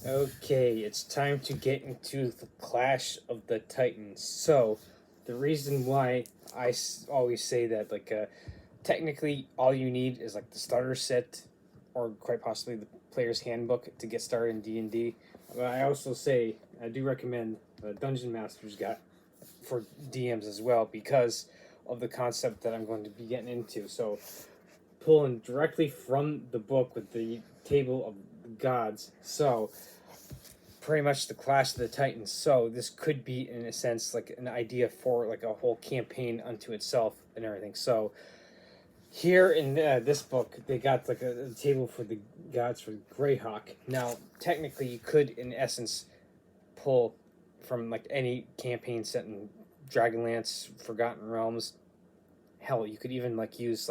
Okay, it's time to get into the Clash of the Titans. So, the reason why always say that, technically, all you need is like the starter set, or quite possibly the player's handbook to get started in D&D. But I also say I do recommend the Dungeon Master's Guide for DMs as well because of the concept that I'm going to be getting into. So, pulling directly from the book with the table of the gods. So, pretty much the Clash of the Titans. So this could be, in a sense, like an idea for like a whole campaign unto itself and everything. So here in this book, they got like a table for the gods for Greyhawk. Now, technically, you could, in essence, pull from like any campaign set in Dragonlance, Forgotten Realms. Hell, you could even like use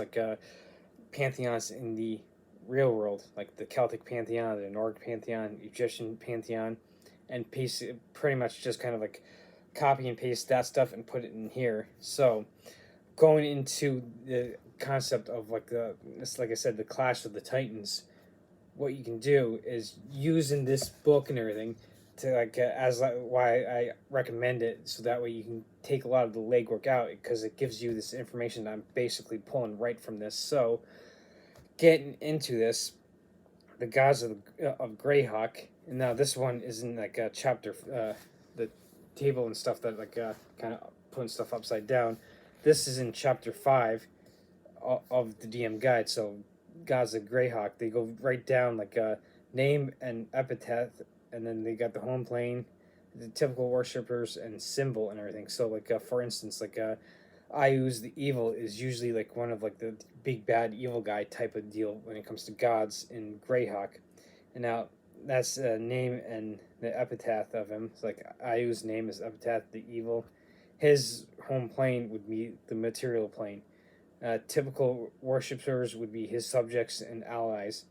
pantheons in the real world, like the Celtic pantheon, the Nordic pantheon, Egyptian pantheon, and piece pretty much just kind of like copy and paste that stuff and put it in here. So going into the concept of like I said, the Clash of the Titans, what you can do is using this book and everything to why I recommend it, so that way you can take a lot of the legwork out because it gives you this information that I'm basically pulling right from this. So getting into this, the gods of Greyhawk. And now this one is in like a chapter, the table and stuff that kind of putting stuff upside down. This is in chapter 5 of the DM guide. So gods of Greyhawk, they go right down like a name and epithet, and then they got the home plane, the typical worshippers and symbol and everything. So for instance, Ayuz the evil is usually like one of like the big bad evil guy type of deal when it comes to gods in Greyhawk. And now that's a name and the epitaph of him. It's like Ayu's name is epitaph the evil. His home plane would be the material plane. Typical worshippers would be his subjects and allies.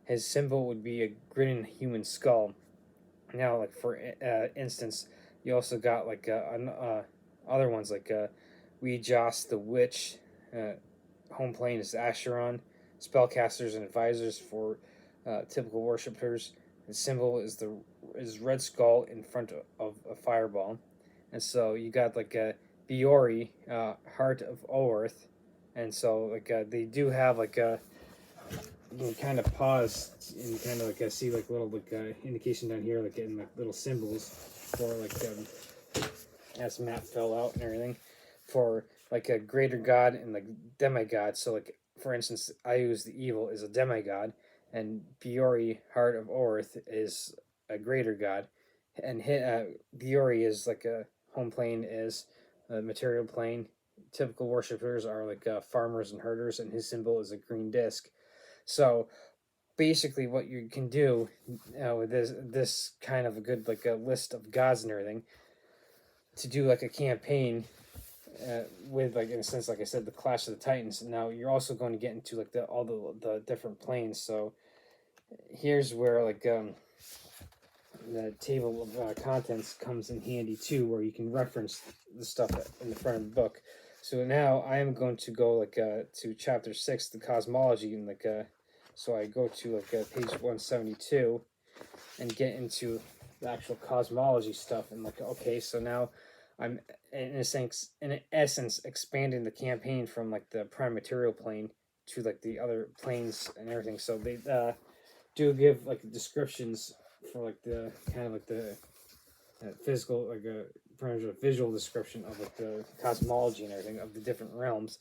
His symbol would be a grinning human skull. Now, like for instance, you also got other ones like we Joss the Witch. Uh, Home plane is Acheron. Spellcasters and advisors for typical worshippers. The symbol is red skull in front of a fireball, and so you got like a Biori, heart of Oerth, and so they do have you can kind of pause and kind of see like little indication down here, like in like little symbols for as map fell out and everything, for like a greater god and like demigod. So like for instance, Ayuz the evil is a demigod, and Biori heart of Orth is a greater god, and Biori is like a home plane is a material plane. Typical worshippers are farmers and herders, and his symbol is a green disc. So basically, what you can do with this kind of a good like a list of gods and everything to do like a campaign with like in a sense, like I said, the Clash of the Titans. Now you're also going to get into like all the different planes. So here's where the table of contents comes in handy too, where you can reference the stuff in the front of the book. So now I am going to go to chapter 6, the Cosmology, and so I go to page 172 and get into the actual cosmology stuff, and okay, so now I'm in essence expanding the campaign from like the prime material plane to like the other planes and everything. So they do give like descriptions for like the kind of like the physical, like a pretty much a visual description of like the cosmology and everything of the different realms.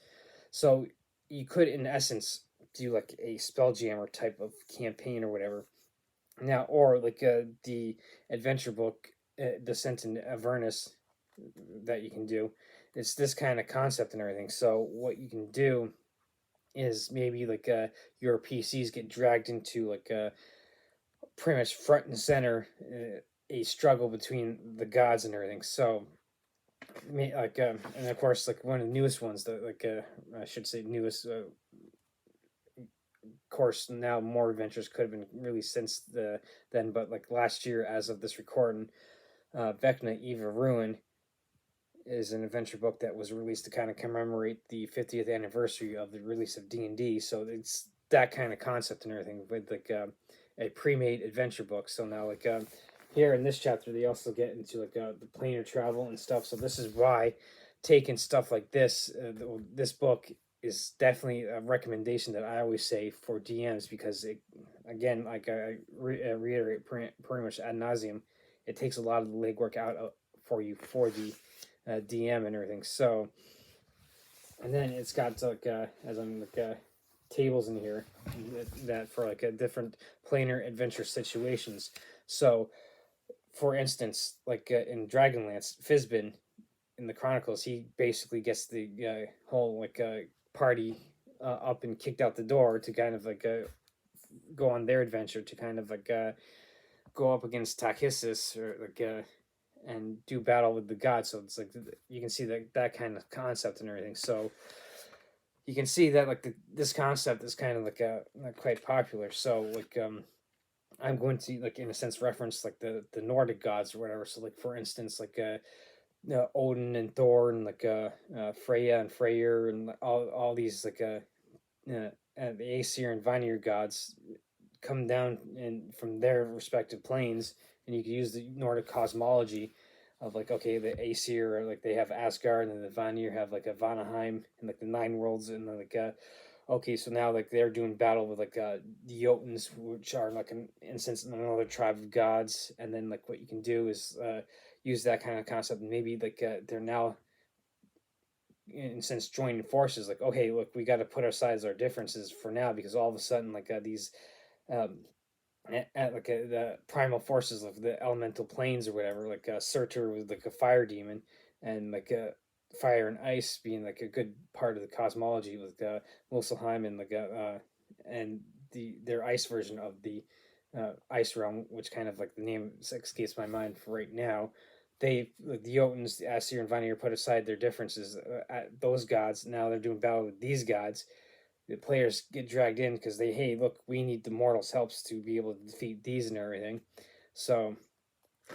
So you could in essence do like a spelljammer type of campaign or whatever. Now, or the adventure book, Descent in Avernus, that you can do. It's this kind of concept and everything. So what you can do is maybe your PCs get dragged into pretty much front and center, a struggle between the gods and everything. So and of course one of the newest ones that I should say newest, course, now more adventures could have been released since then, but like last year as of this recording, Vecna Eve of Ruin is an adventure book that was released to kind of commemorate the 50th anniversary of the release of D&D. So it's that kind of concept and everything with a pre-made adventure book. So now like here in this chapter they also get into like the planar travel and stuff. So this is why taking stuff like this book is definitely a recommendation that I always say for DMs, because it, again, like I reiterate pretty much ad nauseum, it takes a lot of the legwork out for you for the DM and everything. So, and then it's got like as I'm like tables in here that for like a different planar adventure situations. So, for instance, like in Dragonlance, Fizbin in the Chronicles, he basically gets the whole like party up and kicked out the door to kind of like go on their adventure to kind of like go up against Takhisis or like and do battle with the gods. So it's like you can see that kind of concept and everything. So you can see that like this concept is kind of like quite popular. So like I'm going to like in a sense reference like the Nordic gods or whatever. So like for instance like Odin and Thor and like Freya and Freyr and all these like the Aesir and Vanir gods come down and from their respective planes, and you can use the Nordic cosmology of like okay the Aesir are like they have Asgard and the Vanir have like a Vanaheim and like the nine worlds and like okay so now like they're doing battle with like the Jotuns, which are like an instance in another tribe of gods, and then like what you can do is use that kind of concept and maybe like they're now in a sense joining forces like okay look we got to put aside our differences for now because all of a sudden like these um, at like the primal forces of the elemental planes or whatever like Surtur was like a fire demon and like fire and ice being like a good part of the cosmology with Muspelheim and like and their ice version of the ice realm, which kind of like the name escapes my mind for right now. They like the Jotuns, the Aesir and Vanir put aside their differences at those gods. Now they're doing battle with these gods. The players get dragged in because they hey look we need the mortals helps to be able to defeat these and everything. So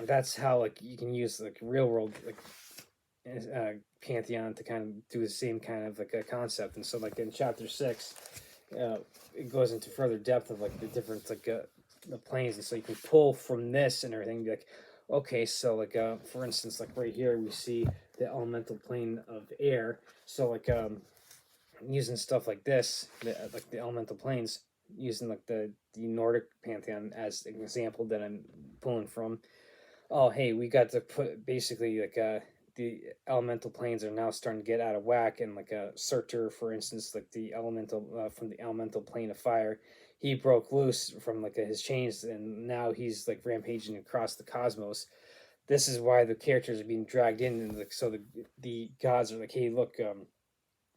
that's how like you can use like real world like pantheon to kind of do the same kind of like a concept. And so like in chapter 6 it goes into further depth of like the different like the planes, and so you can pull from this and everything, be like okay so like for instance like right here we see the elemental plane of air. So like using stuff like this like the elemental planes, using like the Nordic pantheon as an example that I'm pulling from. Oh hey we got to put basically like the elemental planes are now starting to get out of whack, and like a Surtur for instance like the elemental from the elemental plane of fire, he broke loose from like his chains and now he's like rampaging across the cosmos. This is why the characters are being dragged in, and like so the gods are like hey look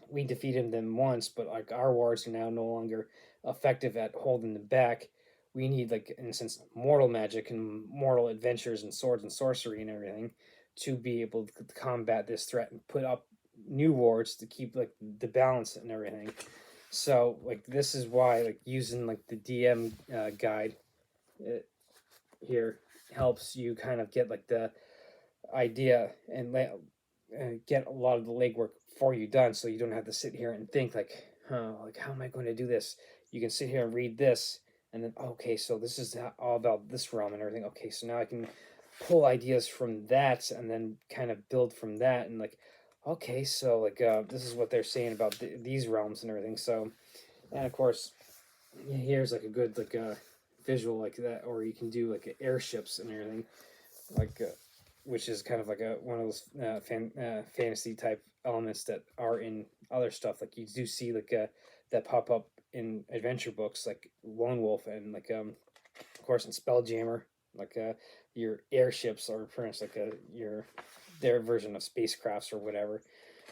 we defeated them once, but like our wars are now no longer effective at holding them back. We need like in a sense mortal magic and mortal adventures and swords and sorcery and everything to be able to combat this threat and put up new wards to keep like the balance and everything. So like this is why like using like the DM guide here helps you kind of get like the idea and get a lot of the legwork for you done, so you don't have to sit here and think like, like how am I going to do this? You can sit here and read this, and then okay, so this is all about this realm and everything. Okay, so now I can pull ideas from that and then kind of build from that, and like, okay, so like this is what they're saying about these realms and everything. So, and of course, here's like a good like visual like that, or you can do like airships and everything, like which is kind of like a one of those fantasy type elements that are in other stuff. Like you do see like that pop up in adventure books like Lone Wolf and like of course in Spelljammer, like your airships are pretty much like your their version of spacecrafts or whatever.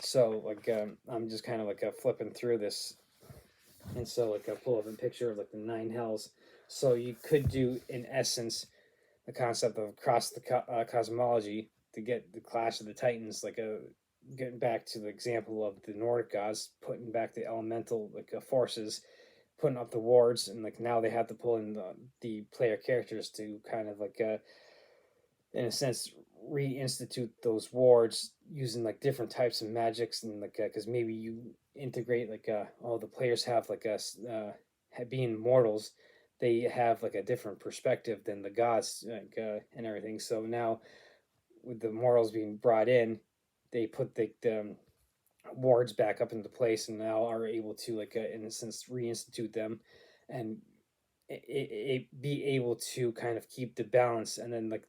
So like I'm just kind of like flipping through this, and so like I pull up a picture of like the nine hells. So you could do in essence the concept of across the cosmology to get the Clash of the Titans, like getting back to the example of the Nordic gods, putting back the elemental like forces, putting up the wards, and like now they have to pull in the player characters to kind of like in a sense reinstitute those wards using like different types of magics, and like because maybe you integrate like oh the players have like being mortals, they have like a different perspective than the gods, like, and everything. So now with the mortals being brought in, they put the wards back up into place, and now are able to, like, in a sense, reinstitute them, and be able to kind of keep the balance. And then like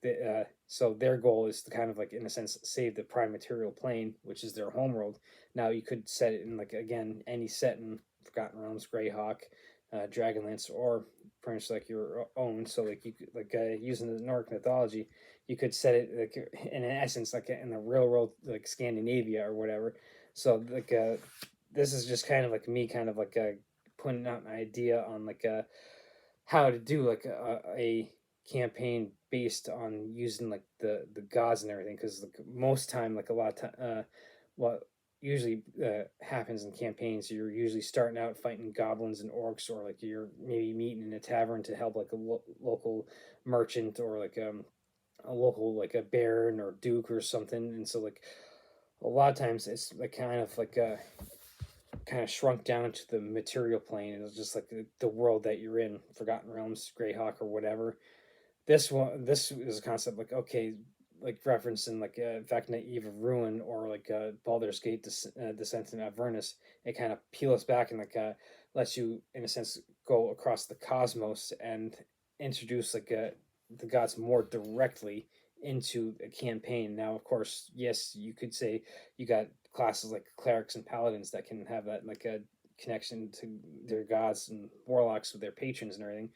so their goal is to kind of, like, in a sense, save the prime material plane, which is their homeworld. Now you could set it in, like, again, any set in Forgotten Realms, Greyhawk, Dragonlance, or pretty much like your own. So like you could, like, using the Nordic mythology, you could set it like in essence like in the real world, like Scandinavia or whatever. So like this is just kind of like me kind of like putting out an idea on like how to do like a campaign based on using like the gods and everything, because like most time, like a lot of time, what usually happens in campaigns, you're usually starting out fighting goblins and orcs, or like you're maybe meeting in a tavern to help like a local merchant, or like a local, like a baron or duke or something. And so like a lot of times it's like kind of like kind of shrunk down to the material plane. It was just like the world that you're in, Forgotten Realms, Greyhawk, or whatever. This is a concept like, okay, like referencing like Vecna, Eve of Ruin, or like Baldur's Gate, Descent into Avernus. It kind of peels back and like lets you, in a sense, go across the cosmos and introduce like the gods more directly into a campaign. Now, of course, yes, you could say you got classes like clerics and paladins that can have that like a connection to their gods, and warlocks with their patrons and everything.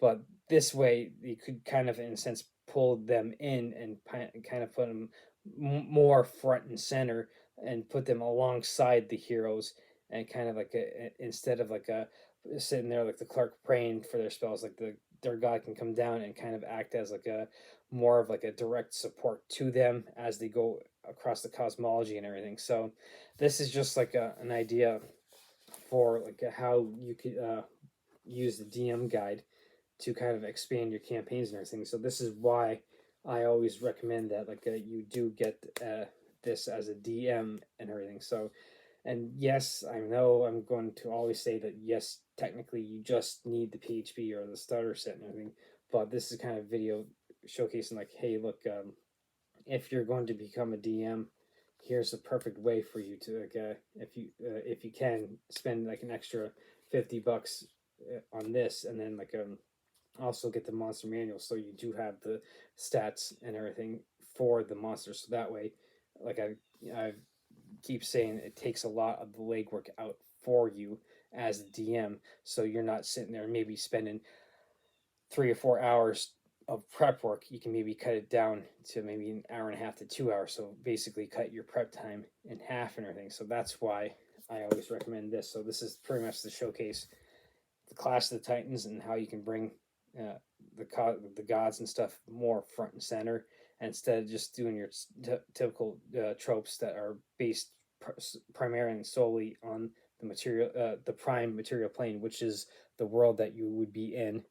But this way, you could kind of, in a sense, pull them in and kind of put them more front and center, and put them alongside the heroes, and kind of like instead of like a sitting there like the clerk praying for their spells, like their god can come down and kind of act as like a more of like a direct support to them as they go across the cosmology and everything. So this is just like an idea for like how you could use the DM guide to kind of expand your campaigns and everything. So this is why I always recommend that like you do get this as a DM and everything. So, and yes, I know I'm going to always say that yes, technically you just need the PHP or the starter set and everything, but this is kind of video showcasing like, hey, look, if you're going to become a DM, here's the perfect way for you to like, if you can spend like an extra $50 on this, and then like also get the monster manual, so you do have the stats and everything for the monsters. So that way, like I keep saying, it takes a lot of the legwork out for you as the DM, so you're not sitting there maybe spending 3 or 4 hours of prep work. You can maybe cut it down to maybe an hour and a half to 2 hours. So basically, cut your prep time in half and everything. So that's why I always recommend this. So this is pretty much the showcase the Clash of the Titans, and how you can bring uh, the gods and stuff more front and center, and instead of just doing your typical tropes that are based primarily and solely on the material, the prime material plane, which is the world that you would be in